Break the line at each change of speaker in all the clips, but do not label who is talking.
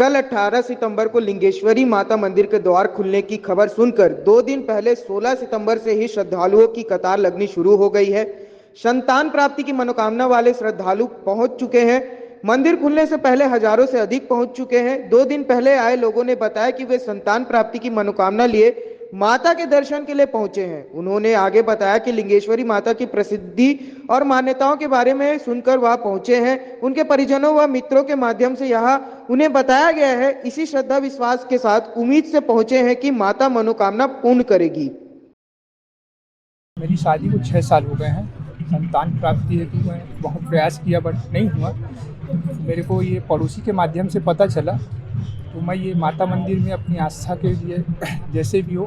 कल 18 सितंबर को लिंगेश्वरी माता मंदिर के द्वार खुलने की खबर सुनकर 2 दिन पहले 16 सितंबर से ही श्रद्धालुओं की कतार लगनी शुरू हो गई है। संतान प्राप्ति की मनोकामना वाले श्रद्धालु पहुंच चुके हैं। मंदिर खुलने से पहले हजारों से अधिक पहुंच चुके हैं। 2 दिन पहले आए लोगों ने बताया कि वे संतान प्राप्ति की मनोकामना लिए माता के दर्शन के लिए पहुंचे हैं। उन्होंने आगे बताया कि लिंगेश्वरी माता की प्रसिद्धि और मान्यताओं के बारे में सुनकर वहां पहुंचे हैं। उनके परिजनों व मित्रों के माध्यम से यहाँ उन्हें बताया गया है। इसी श्रद्धा विश्वास के साथ उम्मीद से पहुंचे हैं कि माता मनोकामना पूर्ण करेगी।
मेरी शादी को 6 साल हो गए हैं। संतान प्राप्ति हेतु मैं बहुत प्रयास किया बट नहीं हुआ। मेरे को ये पड़ोसी के माध्यम से पता चला, तो मैं ये माता मंदिर में अपनी आस्था के लिए जैसे भी हो,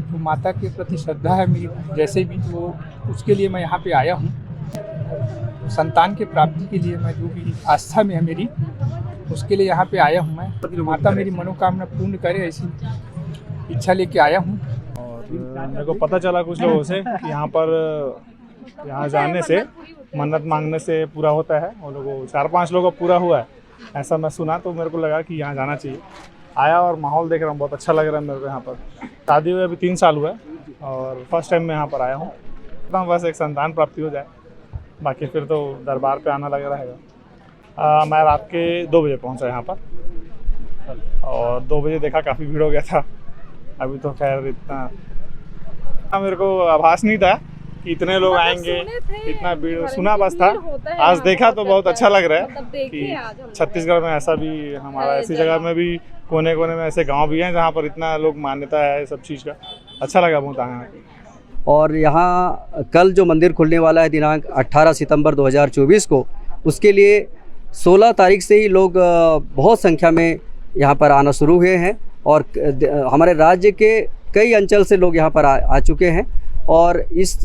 तो माता के प्रति श्रद्धा है मेरी जैसे भी, तो उसके लिए मैं यहाँ पे आया हूँ। संतान के प्राप्ति के लिए मैं जो भी आस्था में है मेरी, उसके लिए यहाँ पे आया हूँ। मैं माता मेरी मनोकामना पूर्ण करे ऐसी इच्छा लेके आया हूँ।
और मेरे को पता चला कुछ लोगों से कि यहाँ जाने से मन्नत मांगने से पूरा होता है। और लोगों 4-5 लोगों को पूरा हुआ है ऐसा मैं सुना, तो मेरे को लगा कि यहाँ जाना चाहिए। आया और माहौल देख रहा हूँ, बहुत अच्छा लग रहा है मेरे को यहाँ पर। शादी हुए अभी 3 साल हुआ है और फर्स्ट टाइम मैं यहाँ पर आया हूँ। बस एक संतान प्राप्ति हो जाए, बाकी फिर तो दरबार पे आना लगा रहेगा। मैं रात के 2 बजे पहुँचा यहाँ पर और 2 बजे देखा काफ़ी भीड़ हो गया था। अभी तो खैर इतना मेरे को आभास नहीं था कि इतने लोग आएंगे, इतना भीड़ सुना बस था। आज देखा तो बहुत अच्छा लग रहा है कि छत्तीसगढ़ में ऐसा भी, हमारा ऐसी जगह में भी कोने कोने में ऐसे गांव भी हैं जहां पर इतना लोग मान्यता है सब चीज़ का। अच्छा लगा बहुत आना।
और यहाँ कल जो मंदिर खुलने वाला है दिनांक 18 सितंबर 2024 को, उसके लिए 16 तारीख से ही लोग बहुत संख्या में यहाँ पर आना शुरू हुए हैं। और हमारे राज्य के कई अंचल से लोग यहाँ पर आ चुके हैं। और इस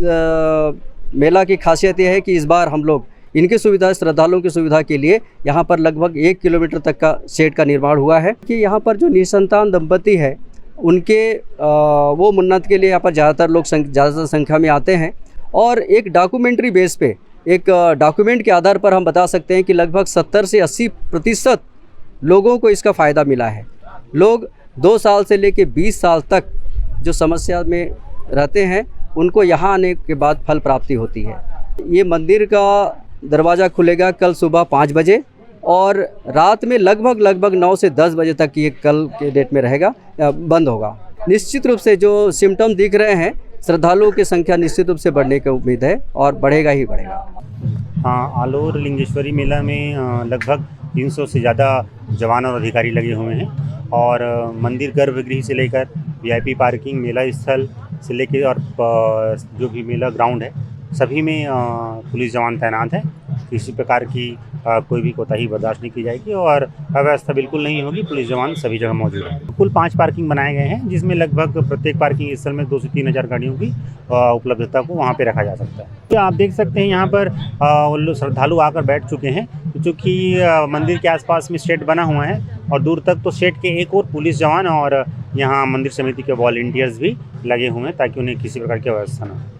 मेला की खासियत यह है कि इस बार हम लोग इनकी सुविधा, श्रद्धालुओं की सुविधा के लिए यहाँ पर लगभग 1 किलोमीटर तक का शेड का निर्माण हुआ है कि यहाँ पर जो निसंतान दंपति है उनके वो मन्नत के लिए यहाँ पर ज़्यादातर लोग ज़्यादातर संख्या में आते हैं। और एक डॉक्यूमेंट्री बेस पे, एक डॉक्यूमेंट के आधार पर हम बता सकते हैं कि लगभग 70 से 80% लोगों को इसका फ़ायदा मिला है। लोग 2 साल से लेकर 20 साल तक जो समस्या में रहते हैं उनको यहाँ आने के बाद फल प्राप्ति होती है। ये मंदिर का दरवाज़ा खुलेगा कल सुबह 5 बजे और रात में लगभग 9 से 10 बजे तक ये कल के डेट में रहेगा, बंद होगा। निश्चित रूप से जो सिम्टम दिख रहे हैं, श्रद्धालुओं की संख्या निश्चित रूप से बढ़ने की उम्मीद है और बढ़ेगा ही बढ़ेगा।
हाँ, आलोर लिंगेश्वरी मेला में लगभग 300 से ज़्यादा जवान और अधिकारी लगे हुए हैं। और मंदिर गर्भगृह से लेकर वीआईपी पार्किंग, मेला स्थल से लेकर और जो भी मेला ग्राउंड है सभी में पुलिस जवान तैनात है। किसी प्रकार की कोई भी कोताही बर्दाश्त नहीं की जाएगी और अव्यवस्था बिल्कुल नहीं होगी। पुलिस जवान सभी जगह मौजूद है। कुल 5 पार्किंग बनाए गए हैं, जिसमें लगभग प्रत्येक पार्किंग स्थल में 2 से 3 हज़ार गाड़ियों की उपलब्धता को वहाँ पे रखा जा सकता है। तो आप देख सकते हैं यहाँ पर श्रद्धालु आकर बैठ चुके हैं, चूँकि मंदिर के आसपास में शेड बना हुआ है और दूर तक तो शेड के एक और पुलिस जवान और यहाँ मंदिर समिति के वॉलंटियर्स भी लगे हुए हैं ताकि उन्हें किसी प्रकार की अव्यवस्था न हो।